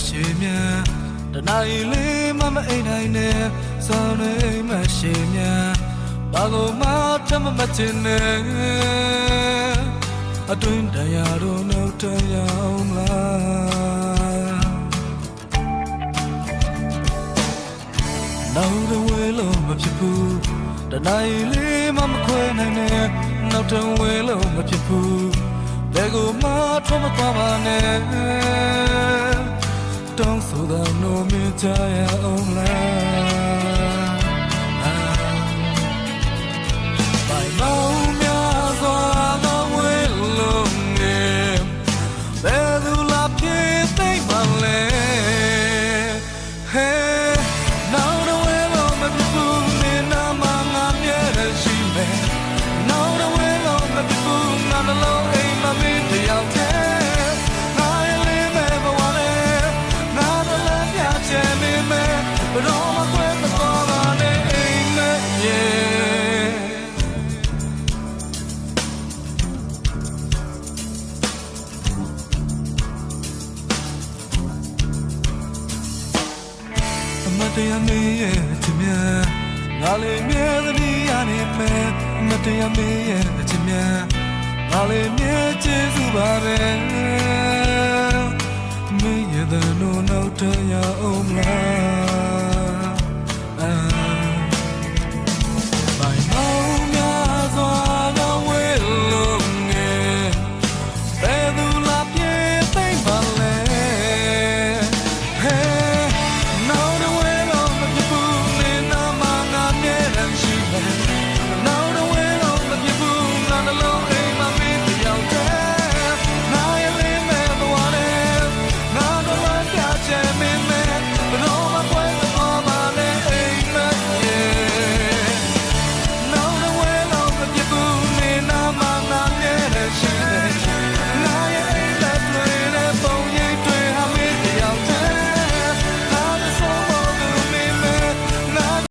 ရှိမြတနာရီလေးမမအိမ်နိုင်နဲ့စောင်းနေမရှိမြဘာလို့မှထမမချင်နဲ့အတွင်းတရားတို့နှုတ်တရားမလားနောက်တော့ဝဲလို့မဖြစ်ဘူးတနာရီလေးမမခွဲနိုင်နဲ့နောက်တော့ဝဲလို့မဖြစ်ဘူးဘယ်ကိုမှထမသွားပါနဲ့တောင်းဆိုတာလို့မြင်ကြရအောင်လားပိုင်မောင်များစွာတော့ဝဲလို့နေဘယ်သူလာဖြစ်သိမ့်ပါလဲဟဲ့နောက်တော့ဝဲလို့မဖြစ်ဘူးနေနာမငါမြဲတယ်ရှိမယ်နောက်တော့ဝဲလို့မဖြစ်ဘူးငါနှလုံးအိမ်မမင်းတယောက်တည်းဘယ်တော့မှခွဲမသွားပါနဲ့အိမ်မက်ရဲ့အမတရားမင်းရဲ့ချစ်မြတ်ငါလေးမြဲသတိရနေမယ်အမတရားမင်းရဲ့ချစ်မြတ်ငါလေးမြဲကျေးဇူးပါပဲမင်းရဲ့တဲ့နိုးနောက်ထရအောင်လား